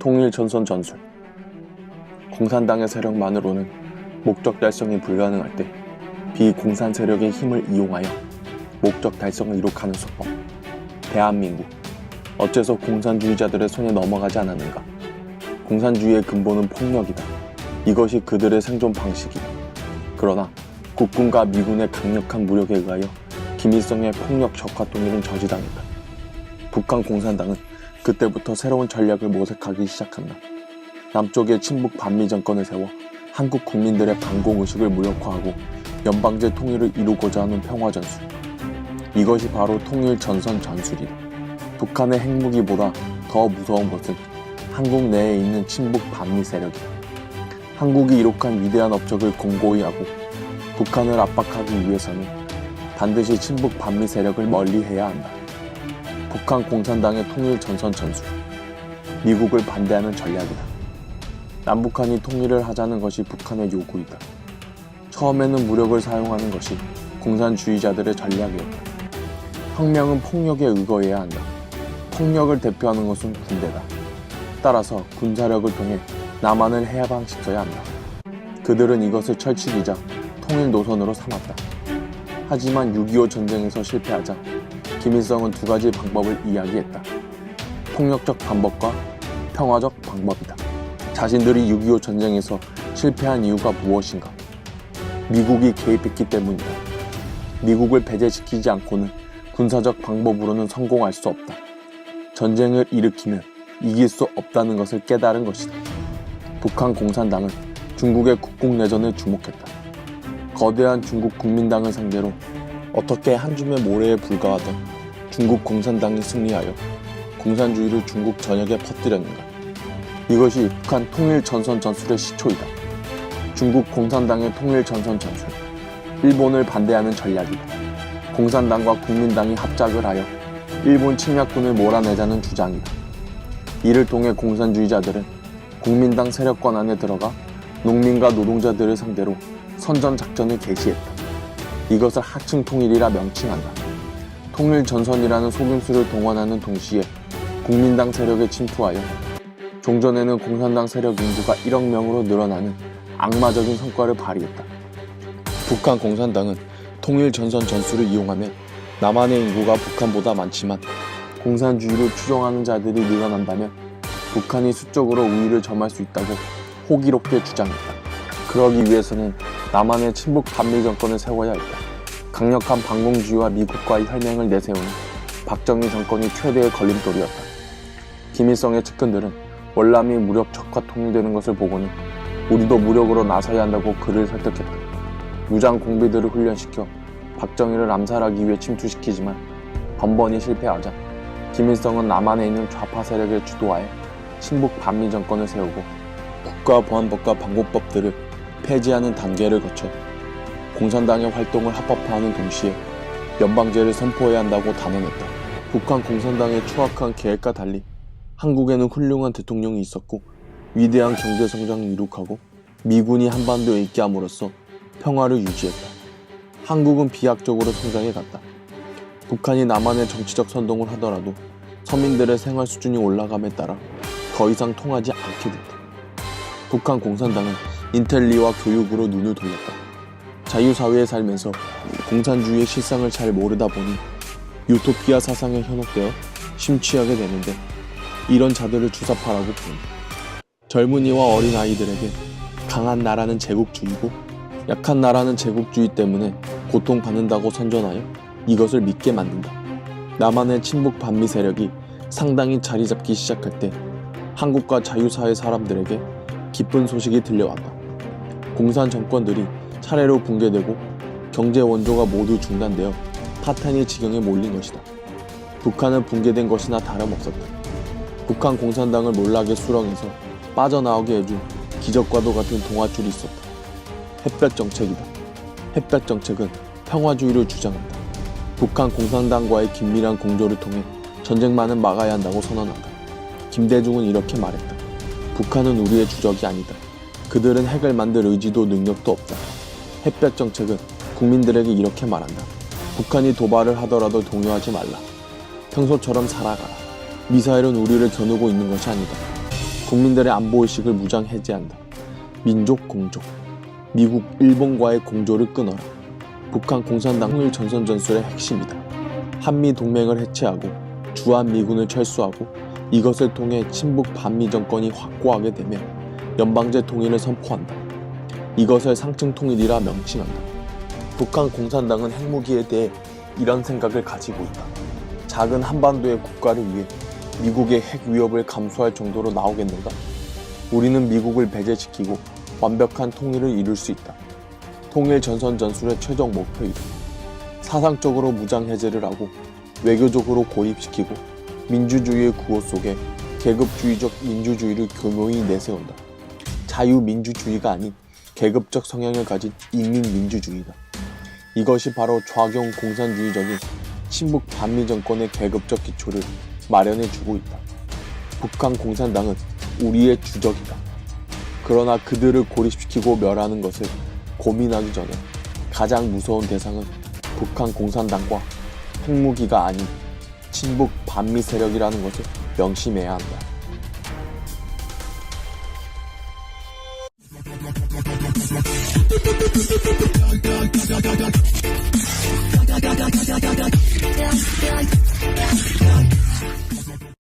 통일전선 전술. 공산당의 세력만으로는 목적 달성이 불가능할 때 비공산 세력의 힘을 이용하여 목적 달성을 이룩하는 수법. 대한민국. 어째서 공산주의자들의 손에 넘어가지 않았는가? 공산주의의 근본은 폭력이다. 이것이 그들의 생존 방식이다. 그러나 국군과 미군의 강력한 무력에 의하여 김일성의 폭력 적화 통일은 저지당했다. 북한 공산당은 그때부터 새로운 전략을 모색하기 시작한다. 남쪽에 친북 반미 정권을 세워 한국 국민들의 반공의식을 무력화하고 연방제 통일을 이루고자 하는 평화전술. 이것이 바로 통일전선 전술이다. 북한의 핵무기보다 더 무서운 것은 한국 내에 있는 친북 반미 세력이다. 한국이 이룩한 위대한 업적을 공고히 하고 북한을 압박하기 위해서는 반드시 친북 반미 세력을 멀리해야 한다. 북한 공산당의 통일전선 전술. 미국을 반대하는 전략이다. 남북한이 통일을 하자는 것이 북한의 요구이다. 처음에는 무력을 사용하는 것이 공산주의자들의 전략이었다. 혁명은 폭력에 의거해야 한다. 폭력을 대표하는 것은 군대다. 따라서 군사력을 통해 남한을 해방시켜야 한다. 그들은 이것을 철칙이자 통일 노선으로 삼았다. 하지만 6.25 전쟁에서 실패하자 김일성은 두 가지 방법을 이야기했다. 폭력적 방법과 평화적 방법이다. 자신들이 6.25 전쟁에서 실패한 이유가 무엇인가? 미국이 개입했기 때문이다. 미국을 배제시키지 않고는 군사적 방법으로는 성공할 수 없다. 전쟁을 일으키면 이길 수 없다는 것을 깨달은 것이다. 북한 공산당은 중국의 국공내전에 주목했다. 거대한 중국 국민당을 상대로 어떻게 한 줌의 모래에 불과하던 중국 공산당이 승리하여 공산주의를 중국 전역에 퍼뜨렸는가? 이것이 북한 통일전선 전술의 시초이다. 중국 공산당의 통일전선 전술. 일본을 반대하는 전략이다. 공산당과 국민당이 합작을 하여 일본 침략군을 몰아내자는 주장이다. 이를 통해 공산주의자들은 국민당 세력권 안에 들어가 농민과 노동자들을 상대로 선전작전을 개시했다. 이것을 하층 통일이라 명칭한다. 통일전선이라는 속임수를 동원하는 동시에 국민당 세력에 침투하여 종전에는 공산당 세력 인구가 1억 명으로 늘어나는 악마적인 성과를 발휘했다. 북한 공산당은 통일전선 전술을 이용하면 남한의 인구가 북한보다 많지만 공산주의를 추종하는 자들이 늘어난다면 북한이 수적으로 우위를 점할 수 있다고 호기롭게 주장했다. 그러기 위해서는 남한의 친북 반미 정권을 세워야 했다. 강력한 반공주의와 미국과의 혈맹을 내세우는 박정희 정권이 최대의 걸림돌이었다. 김일성의 측근들은 월남이 무력 적화 통일되는 것을 보고는 우리도 무력으로 나서야 한다고 그를 설득했다. 무장 공비들을 훈련시켜 박정희를 암살하기 위해 침투시키지만 번번이 실패하자 김일성은 남한에 있는 좌파 세력을 주도하여 친북 반미 정권을 세우고 국가보안법과 방공법들을 폐지하는 단계를 거쳐 공산당의 활동을 합법화하는 동시에 연방제를 선포해야 한다고 단언했다. 북한 공산당의 추악한 계획과 달리 한국에는 훌륭한 대통령이 있었고 위대한 경제성장을 이룩하고 미군이 한반도에 있게 함으로써 평화를 유지했다. 한국은 비약적으로 성장해갔다. 북한이 남한의 정치적 선동을 하더라도 서민들의 생활 수준이 올라감에 따라 더 이상 통하지 않게 됐다. 북한 공산당은 인텔리와 교육으로 눈을 돌렸다. 자유사회에 살면서 공산주의의 실상을 잘 모르다 보니 유토피아 사상에 현혹되어 심취하게 되는데 이런 자들을 주사파라고 부른다. 젊은이와 어린아이들에게 강한 나라는 제국주의고 약한 나라는 제국주의 때문에 고통받는다고 선전하여 이것을 믿게 만든다. 남한의 친북 반미 세력이 상당히 자리 잡기 시작할 때 한국과 자유사회 사람들에게 기쁜 소식이 들려왔다. 공산 정권들이 차례로 붕괴되고 경제 원조가 모두 중단되어 파탄의 지경에 몰린 것이다. 북한은 붕괴된 것이나 다름없었다. 북한 공산당을 몰락의 수렁에서 빠져나오게 해준 기적과도 같은 동아줄이 있었다. 햇볕 정책이다. 햇볕 정책은 평화주의를 주장한다. 북한 공산당과의 긴밀한 공조를 통해 전쟁만은 막아야 한다고 선언한다. 김대중은 이렇게 말했다. 북한은 우리의 주적이 아니다. 그들은 핵을 만들 의지도 능력도 없다. 햇볕 정책은 국민들에게 이렇게 말한다. 북한이 도발을 하더라도 동요하지 말라. 평소처럼 살아가라. 미사일은 우리를 겨누고 있는 것이 아니다. 국민들의 안보의식을 무장 해제한다. 민족 공조. 미국, 일본과의 공조를 끊어라. 북한 공산당 통일 전선 전술의 핵심이다. 한미 동맹을 해체하고 주한미군을 철수하고 이것을 통해 친북 반미 정권이 확고하게 되면 연방제 통일을 선포한다. 이것을 상층 통일이라 명칭한다. 북한 공산당은 핵무기에 대해 이런 생각을 가지고 있다. 작은 한반도의 국가를 위해 미국의 핵 위협을 감수할 정도로 나오겠는가? 우리는 미국을 배제시키고 완벽한 통일을 이룰 수 있다. 통일 전선 전술의 최종 목표이다. 사상적으로 무장 해제를 하고 외교적으로 고립시키고 민주주의의 구호 속에 계급주의적 민주주의를 교묘히 내세운다. 자유민주주의가 아닌 계급적 성향을 가진 인민민주주의다. 이것이 바로 좌경 공산주의적인 친북 반미 정권의 계급적 기초를 마련해주고 있다. 북한 공산당은 우리의 주적이다. 그러나 그들을 고립시키고 멸하는 것을 고민하기 전에 가장 무서운 대상은 북한 공산당과 핵무기가 아닌 친북 반미 세력이라는 것을 명심해야 한다.